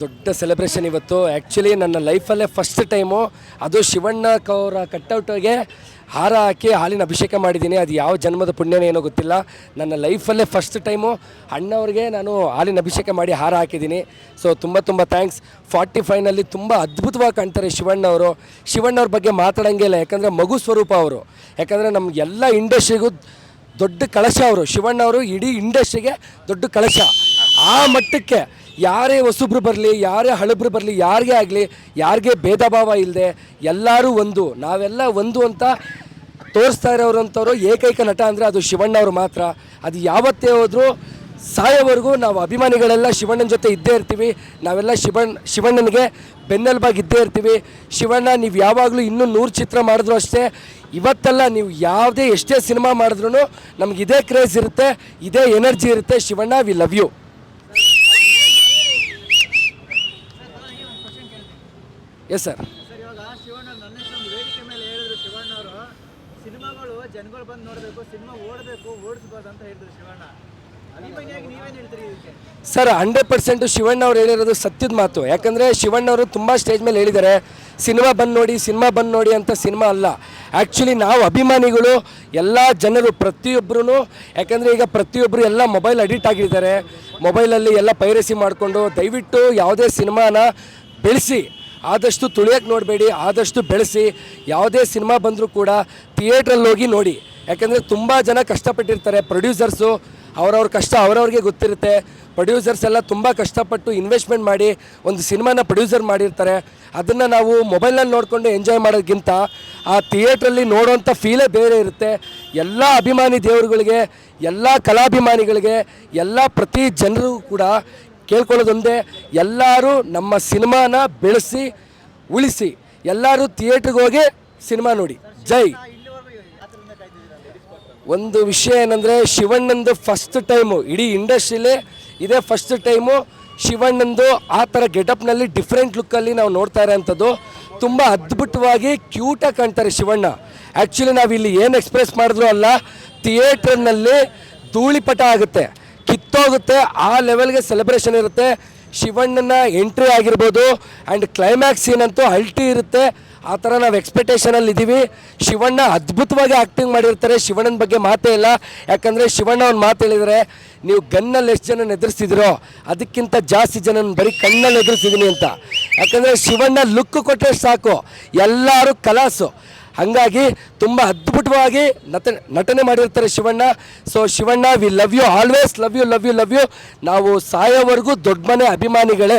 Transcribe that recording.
ದೊಡ್ಡ ಸೆಲೆಬ್ರೇಷನ್ ಇವತ್ತು. ಆ್ಯಕ್ಚುಲಿ ನನ್ನ ಲೈಫಲ್ಲೇ ಫಸ್ಟ್ ಟೈಮು ಅದು ಶಿವಣ್ಣ ಅವರ ಕಟ್ಔಟ್ಗೆ ಹಾರ ಹಾಕಿ ಹಾಲಿನ ಅಭಿಷೇಕ ಮಾಡಿದ್ದೀನಿ. ಅದು ಯಾವ ಜನ್ಮದ ಪುಣ್ಯನೇ ಏನೋ ಗೊತ್ತಿಲ್ಲ. ನನ್ನ ಲೈಫಲ್ಲೇ ಫಸ್ಟ್ ಟೈಮು ಅಣ್ಣವ್ರಿಗೆ ನಾನು ಹಾಲಿನ ಅಭಿಷೇಕ ಮಾಡಿ ಹಾರ ಹಾಕಿದ್ದೀನಿ. ಸೊ ತುಂಬ ಥ್ಯಾಂಕ್ಸ್. 45ನಲ್ಲಿ ತುಂಬ ಅದ್ಭುತವಾಗಿ ಕಾಣ್ತಾರೆ ಶಿವಣ್ಣವ್ರ ಬಗ್ಗೆ ಮಾತಾಡೋಂಗೆ ಇಲ್ಲ. ಯಾಕಂದರೆ ಮಗು ಸ್ವರೂಪ ಅವರು. ಯಾಕಂದರೆ ನಮಗೆಲ್ಲ ಇಂಡಸ್ಟ್ರಿಗೂ ದೊಡ್ಡ ಕಳಶ ಅವರು. ಶಿವಣ್ಣವರು ಇಡೀ ಇಂಡಸ್ಟ್ರಿಗೆ ದೊಡ್ಡ ಕಳಶ. ಆ ಮಟ್ಟಕ್ಕೆ ಯಾರೇ ಹೊಸಬ್ರು ಬರಲಿ, ಯಾರೇ ಹಳಬ್ರು ಬರಲಿ, ಯಾರಿಗೇ ಆಗಲಿ, ಯಾರಿಗೆ ಭೇದ ಭಾವ ಇಲ್ಲದೆ ಎಲ್ಲರೂ ಒಂದು, ನಾವೆಲ್ಲ ಒಂದು ಅಂತ ತೋರಿಸ್ತಾ ಇರೋರಂಥವ್ರು ಏಕೈಕ ನಟ ಅಂದರೆ ಅದು ಶಿವಣ್ಣವರು ಮಾತ್ರ. ಅದು ಯಾವತ್ತೇ ಹೋದರೂ ಸಾಯೋವರೆಗೂ ನಾವು ಅಭಿಮಾನಿಗಳೆಲ್ಲ ಶಿವಣ್ಣನ ಜೊತೆ ಇದ್ದೇ ಇರ್ತೀವಿ. ನಾವೆಲ್ಲ ಶಿವಣ್ಣನಿಗೆ ಬೆನ್ನೆಲುಬಾಗಿ ಇದ್ದೇ ಇರ್ತೀವಿ. ಶಿವಣ್ಣ ನೀವು ಯಾವಾಗಲೂ ಇನ್ನೂ 100 ಚಿತ್ರ ಮಾಡಿದ್ರು ಅಷ್ಟೇ, ಇವತ್ತೆಲ್ಲ ನೀವು ಯಾವುದೇ ಎಷ್ಟೇ ಸಿನಿಮಾ ಮಾಡಿದ್ರೂ ನಮ್ಗೆ ಇದೇ ಕ್ರೇಜ್ ಇರುತ್ತೆ, ಇದೇ ಎನರ್ಜಿ ಇರುತ್ತೆ. Shivanna, we love you. Yes sir. ಇವಾಗ ಶಿವಣ್ಣ ನನ್ನ ವೇದಿಕೆ ಮೇಲೆ ಹೇಳಿದ್ರು. ಶಿವಣ್ಣವರು ಸಿನಿಮಾಗಳು ಜನಗಳು ಬಂದು ನೋಡಬೇಕು, ಸಿನಿಮಾ ಓಡಬೇಕು, ಓಡಿಸ್ಬಾರ್ದು ಅಂತ ಹೇಳಿದ್ರು ಶಿವಣ್ಣ. ನೀವೇನು ಹೇಳ್ತೀರಿ ಇದಕ್ಕೆ? ಸರ್ 100% ಶಿವಣ್ಣವ್ರು ಹೇಳಿರೋದು ಸತ್ಯದ ಮಾತು. ಯಾಕಂದರೆ ಶಿವಣ್ಣವರು ತುಂಬ ಸ್ಟೇಜ್ ಮೇಲೆ ಹೇಳಿದ್ದಾರೆ, ಸಿನಿಮಾ ಬಂದು ನೋಡಿ ಅಂತ. ಸಿನಿಮಾ ಅಲ್ಲ, ಆ್ಯಕ್ಚುಲಿ ನಾವು ಅಭಿಮಾನಿಗಳು ಎಲ್ಲ ಜನರು ಪ್ರತಿಯೊಬ್ಬರೂ. ಯಾಕಂದರೆ ಈಗ ಪ್ರತಿಯೊಬ್ಬರು ಎಲ್ಲ ಮೊಬೈಲ್ ಅಡಿಕ್ಟ್ ಆಗಿದ್ದಾರೆ. ಮೊಬೈಲಲ್ಲಿ ಎಲ್ಲ ಪೈರಸಿ ಮಾಡಿಕೊಂಡು ದಯವಿಟ್ಟು ಯಾವುದೇ ಸಿನಿಮಾನ ಬೆಳೆಸಿ ಆದಷ್ಟು ತುಳಿಯೋಕ್ಕೆ ನೋಡಬೇಡಿ, ಆದಷ್ಟು ಬೆಳೆಸಿ. ಯಾವುದೇ ಸಿನಿಮಾ ಬಂದರೂ ಕೂಡ ಥಿಯೇಟ್ರಲ್ಲಿ ಹೋಗಿ ನೋಡಿ. ಯಾಕಂದರೆ ತುಂಬ ಜನ ಕಷ್ಟಪಟ್ಟಿರ್ತಾರೆ. ಪ್ರೊಡ್ಯೂಸರ್ಸು ಅವ್ರವ್ರ ಕಷ್ಟ ಅವ್ರವ್ರಿಗೆ ಗೊತ್ತಿರುತ್ತೆ. ಪ್ರೊಡ್ಯೂಸರ್ಸ್ ಎಲ್ಲ ತುಂಬ ಕಷ್ಟಪಟ್ಟು ಇನ್ವೆಸ್ಟ್ಮೆಂಟ್ ಮಾಡಿ ಒಂದು ಸಿನಿಮಾನ ಪ್ರೊಡ್ಯೂಸರ್ ಮಾಡಿರ್ತಾರೆ. ಅದನ್ನು ನಾವು ಮೊಬೈಲ್ನಲ್ಲಿ ನೋಡಿಕೊಂಡು ಎಂಜಾಯ್ ಮಾಡೋದಕ್ಕಿಂತ ಆ ಥಿಯೇಟ್ರಲ್ಲಿ ನೋಡೋವಂಥ ಫೀಲೇ ಬೇರೆ ಇರುತ್ತೆ. ಎಲ್ಲ ಅಭಿಮಾನಿ ದೇವರುಗಳಿಗೆ, ಎಲ್ಲ ಕಲಾಭಿಮಾನಿಗಳಿಗೆ, ಎಲ್ಲ ಪ್ರತಿ ಜನರು ಕೂಡ ಕೇಳ್ಕೊಳ್ಳೋದೊಂದೇ, ಎಲ್ಲರೂ ನಮ್ಮ ಸಿನಿಮಾನ ಬೆಳೆಸಿ ಉಳಿಸಿ, ಎಲ್ಲರೂ ಥಿಯೇಟ್ರಿಗೆ ಹೋಗಿ ಸಿನಿಮಾ ನೋಡಿ. ಜೈ. ಒಂದು ವಿಷಯ ಏನಂದರೆ, ಶಿವಣ್ಣಂದು ಫಸ್ಟ್ ಟೈಮು ಇಡೀ ಇಂಡಸ್ಟ್ರಿಲೇ ಇದೇ ಫಸ್ಟ್ ಟೈಮು ಶಿವಣ್ಣಂದು ಆ ಥರ ಗೆಟಪ್ನಲ್ಲಿ ಡಿಫ್ರೆಂಟ್ ಲುಕ್ಕಲ್ಲಿ ನಾವು ನೋಡ್ತಾ ಇರೋಂಥದ್ದು. ತುಂಬ ಅದ್ಭುತವಾಗಿ ಕ್ಯೂಟಾಗಿ ಕಾಣ್ತಾರೆ ಶಿವಣ್ಣ. ಆ್ಯಕ್ಚುಲಿ ನಾವಿಲ್ಲಿ ಏನು ಎಕ್ಸ್ಪ್ರೆಸ್ ಮಾಡಿದ್ರು ಅಲ್ಲ, ಥಿಯೇಟ್ರ್ನಲ್ಲಿ ಧೂಳಿಪಟ ಆಗುತ್ತೆ, ಕಿತ್ತೋಗುತ್ತೆ. ಆ ಲೆವೆಲ್ಗೆ ಸೆಲೆಬ್ರೇಷನ್ ಇರುತ್ತೆ. ಶಿವಣ್ಣನ ಎಂಟ್ರಿ ಆಗಿರ್ಬೋದು ಆ್ಯಂಡ್ ಕ್ಲೈಮ್ಯಾಕ್ಸ್ ಸೀನಂತೂ ಅಲ್ಟಿ ಇರುತ್ತೆ. ಆ ಥರ ನಾವು ಎಕ್ಸ್ಪೆಕ್ಟೇಷನಲ್ಲಿ ಇದ್ದೀವಿ. ಶಿವಣ್ಣ ಅದ್ಭುತವಾಗಿ ಆ್ಯಕ್ಟಿಂಗ್ ಮಾಡಿರ್ತಾರೆ. ಶಿವಣ್ಣನ ಬಗ್ಗೆ ಮಾತೇ ಇಲ್ಲ. ಯಾಕಂದರೆ ಶಿವಣ್ಣ ಒಂದು ಮಾತು ಹೇಳಿದರೆ, ನೀವು ಗನ್ನಲ್ಲಿ ಎಷ್ಟು ಜನ ಎದುರಿಸ್ತಿದ್ದೀರೋ ಅದಕ್ಕಿಂತ ಜಾಸ್ತಿ ಜನ ಬರೀ ಕಣ್ಣಲ್ಲಿ ಎದುರಿಸಿದ್ದೀನಿ ಅಂತ. ಯಾಕಂದರೆ ಶಿವಣ್ಣ ಲುಕ್ ಕೊಟ್ಟರೆ ಸಾಕು, ಎಲ್ಲರೂ ಕಲಾಸು. ಹಾಗಾಗಿ ತುಂಬ ಅದ್ಭುತವಾಗಿ ನಟನೆ ಮಾಡಿರ್ತಾರೆ Shivanna. So Shivanna, we love you, always love you. ನಾವು ಸಾಯೋವರೆಗೂ ದೊಡ್ಡ ಮನೆ ಅಭಿಮಾನಿಗಳೇ.